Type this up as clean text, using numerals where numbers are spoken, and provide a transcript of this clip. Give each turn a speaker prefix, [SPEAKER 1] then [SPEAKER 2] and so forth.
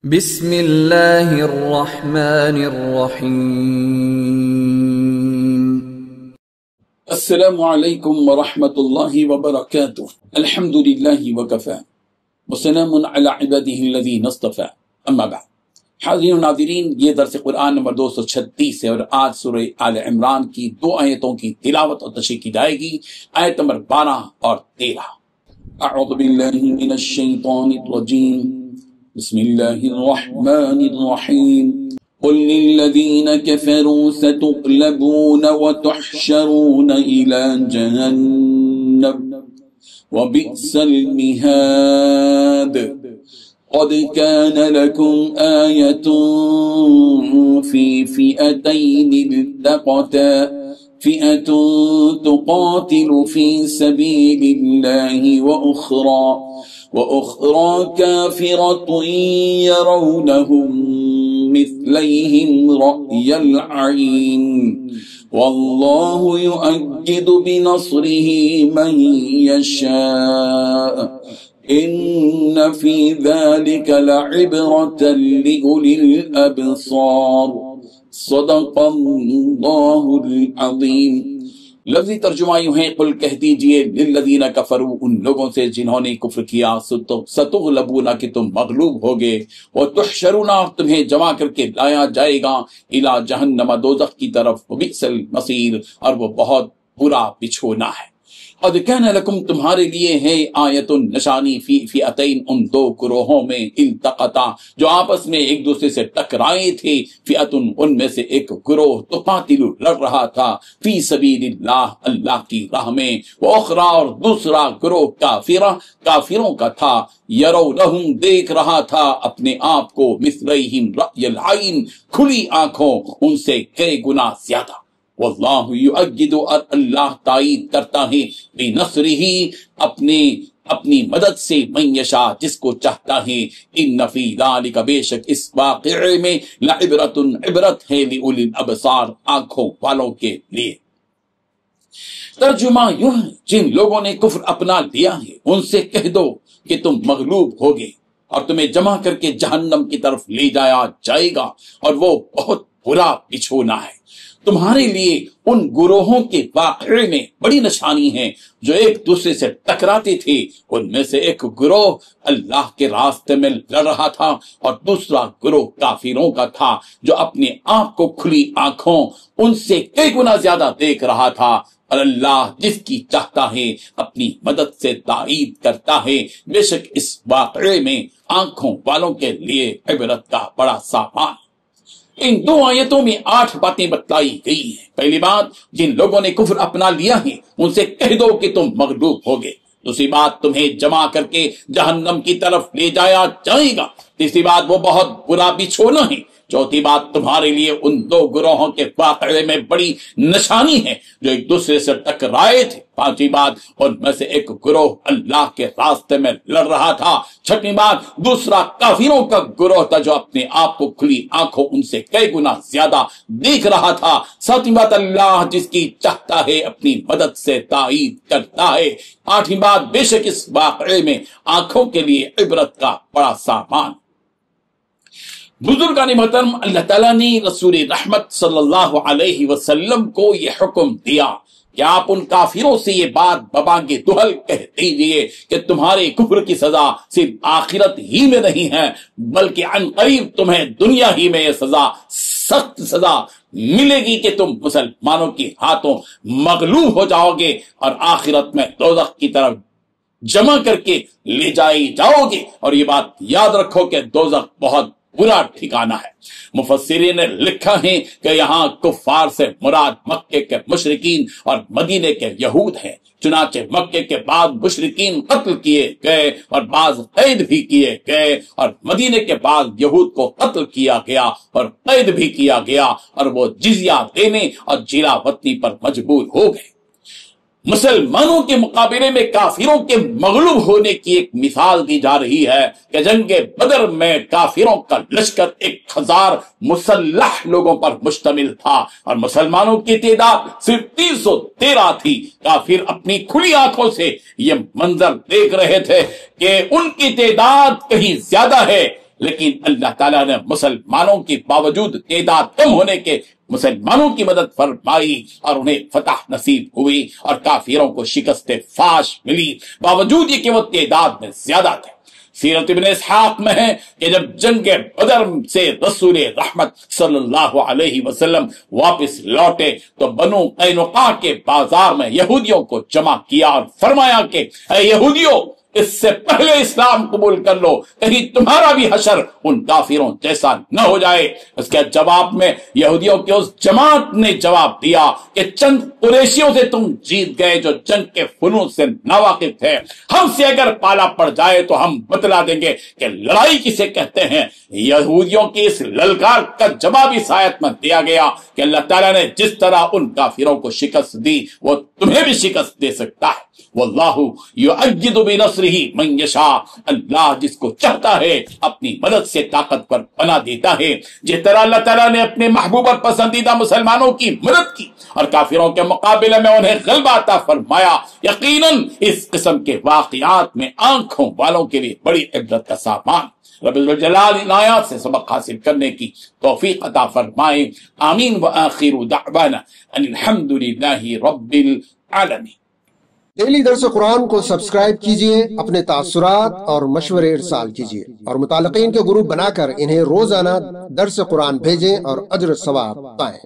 [SPEAKER 1] بسم اللہ الرحمن الرحیم۔
[SPEAKER 2] السلام علیکم ورحمۃ اللہ وبرکاتہ۔ الحمد للہ وکفی وسلام علی عبادہ الذین اصطفی، اما بعد۔ حاضرین و ناظرین، یہ درس قرآن نمبر 236 ہے اور آج سورہ آل عمران کی 2 آیتوں کی تلاوت اور تشریح کی جائے گی، آیت نمبر 12 اور 13۔ اعوذ باللہ من الشیطان الرجیم، بسم اللہ الرحمن الرحیم۔ قل للذین کفروا ستغلبون وتحشرون إلى جہنم وبئس المہاد۔ قد كان لكم آية في فئتين التقتا، فئة تقاتل في سبيل الله وأخرى كافرة يرونهم مثليهم رأي العين، والله يؤيد بنصره من يشاء، إن في ذلك لعبرة لأولي الأبصار۔ صدق اللہ العظیم۔ لفظی ترجمہ یوں ہے، قل کہہ دیجئے للذین کفروا، ان لوگوں سے جنہوں نے کفر کیا، ستغلبون کہ تم مغلوب ہوگے، وتحشرون تمہیں جمع کر کے لایا جائے گا، الی جہنم دوزخ کی طرف، وبئس المصیر اور وہ بہت برا بچھونا ہے۔ قد کان لکم تمہارے لیے ہے آیت نشانی فی فئتین ان 2 گروہوں میں التقطا جو آپس میں ایک دوسرے سے ٹکرائے تھے، فئتن ان میں سے ایک گروہ تقاتل لڑ رہا تھا فی سبیل اللہ اللہ کی راہ میں، واخری اور دوسرا گروہ کافروں کا تھا، یرونہم دیکھ رہا تھا اپنے آپ کو، مثلیہم رأی العین کھلی آنکھوں ان سے کئی گنا زیادہ، واللہ یؤید اور اللہ تائید کرتا ہے بنصرہ اپنی مدد سے، من یشاء جس کو چاہتا ہے، ان فی ذلک بے شک اس واقعے میں لعبرۃ عبرت ہے، لأولی الابصار آنکھوں والوں کے لیے۔ ترجمہ یوں ہے، جن لوگوں نے کفر اپنا لیا ہے ان سے کہہ دو کہ تم مغلوب ہوگے اور تمہیں جمع کر کے جہنم کی طرف لے جایا جائے گا اور وہ بہت برا بچھونا ہے۔ تمہارے لیے ان گروہوں کے واقعے میں بڑی نشانی ہے جو ایک دوسرے سے ٹکراتے تھے، ان میں سے ایک گروہ اللہ کے راستے میں لڑ رہا تھا اور دوسرا گروہ کافروں کا تھا جو اپنے آپ کو کھلی آنکھوں ان سے کئی گنا زیادہ دیکھ رہا تھا، اور اللہ جس کی چاہتا ہے اپنی مدد سے تائید کرتا ہے، بے شک اس واقعے میں آنکھوں والوں کے لیے عبرت کا بڑا سامان۔ ان 2 آیتوں میں 8 باتیں بتلائی گئی ہیں۔ پہلی بات، جن لوگوں نے کفر اپنا لیا ہے ان سے کہہ دو کہ تم مغلوب ہوگے۔ دوسری بات، تمہیں جمع کر کے جہنم کی طرف لے جایا جائے گا۔ تیسری بات، وہ بہت برا بچھونا ہے۔ چوتھی بات، تمہارے لیے ان 2 گروہوں کے واقعے میں بڑی نشانی ہے جو ایک دوسرے سے ٹکرائے تھے۔ پانچویں بات، ان میں سے ایک گروہ اللہ کے راستے میں لڑ رہا تھا۔ چھٹویں بات، دوسرا کافروں کا گروہ تھا جو اپنے آپ کو کھلی آنکھوں ان سے کئی گنا زیادہ دیکھ رہا تھا۔ ساتویں بات، اللہ جس کی چاہتا ہے اپنی مدد سے تائید کرتا ہے۔ آٹھویں بات، بے شک اس واقعے میں آنکھوں کے لیے عبرت کا بڑا سامان۔ بزرگان محترم، اللہ تعالیٰ نے رسول رحمت صلی اللہ علیہ وسلم کو یہ حکم دیا کہ آپ ان کافروں سے یہ بات ببانگ دہل کہہ دیجئے کہ تمہارے کفر کی سزا صرف آخرت ہی میں نہیں ہے بلکہ عن قریب تمہیں دنیا ہی میں یہ سزا، سخت سزا ملے گی کہ تم مسلمانوں کے ہاتھوں مغلوب ہو جاؤ گے اور آخرت میں دوزخ کی طرف جمع کر کے لے جائی جاؤ گے۔ اور یہ بات یاد رکھو کہ دوزخ بہت برا ٹھکانہ ہے۔ مفسرین نے لکھا ہے کہ یہاں کفار سے مراد مکے کے مشرکین اور مدینے کے یہود ہیں، چنانچہ مکے کے بعد مشرکین قتل کیے گئے اور بعض قید بھی کیے گئے، اور مدینے کے بعد یہود کو قتل کیا گیا اور قید بھی کیا گیا اور وہ جزیہ دینے اور جلا وطنی پر مجبور ہو گئے۔ مسلمانوں کے مقابلے میں کافروں کے مغلوب ہونے کی ایک مثال دی جا رہی ہے کہ جنگ بدر میں کافروں کا لشکر 1000 مسلح لوگوں پر مشتمل تھا اور مسلمانوں کی تعداد صرف 313 تھی۔ کافر اپنی کھلی آنکھوں سے یہ منظر دیکھ رہے تھے کہ ان کی تعداد کہیں زیادہ ہے لیکن اللہ تعالیٰ نے مسلمانوں کی باوجود تعداد کم ہونے کے مسلمانوں کی مدد فرمائی اور انہیں فتح نصیب ہوئی اور کافروں کو شکست فاش ملی، باوجود یہ کہ وہ تعداد میں زیادہ تھے۔ سیرت ابن اسحاق میں ہے کہ جب جنگ بدر سے رسول رحمت صلی اللہ علیہ وسلم واپس لوٹے تو بنو قینقاع کے بازار میں یہودیوں کو جمع کیا اور فرمایا کہ اے یہودیوں، اس سے پہلے اسلام قبول کر لو، کہیں تمہارا بھی حشر ان کافروں جیسا نہ ہو جائے۔ اس کے جواب میں یہودیوں کی اس جماعت نے جواب دیا کہ چند قریشیوں سے تم جیت گئے جو جنگ کے فنون سے ناواقف تھے، ہم سے اگر پالا پڑ جائے تو ہم بتلا دیں گے کہ لڑائی کسے کہتے ہیں۔ یہودیوں کی اس للکار کا جواب اس آیت میں دیا گیا کہ اللہ تعالیٰ نے جس طرح ان کافروں کو شکست دی وہ تمہیں بھی شکست دے سکتا ہے۔ واللہ یؤید بنصرہ من یشاء، اللہ جس کو چاہتا ہے اپنی مدد سے طاقتور بنا دیتا ہے۔ جس طرح اللہ تعالیٰ نے اپنے محبوب اور پسندیدہ مسلمانوں کی مدد کی اور کافروں کے مقابلے میں انہیں غلبہ عطا فرمایا، یقیناً اس قسم کے واقعات میں آنکھوں والوں کے لیے بڑی عبرت کا سامان۔ رب الجلال ان آیات سے سبق حاصل کرنے کی توفیق عطا فرمائے، آمین۔ وآخر دعوانا ان الحمد للہ رب العالمین۔
[SPEAKER 3] ڈیلی درس قرآن کو سبسکرائب کیجئے، اپنے تاثرات اور مشورے ارسال کیجئے اور متعلقین کے گروپ بنا کر انہیں روزانہ درس قرآن بھیجیں اور اجر ثواب پائیں۔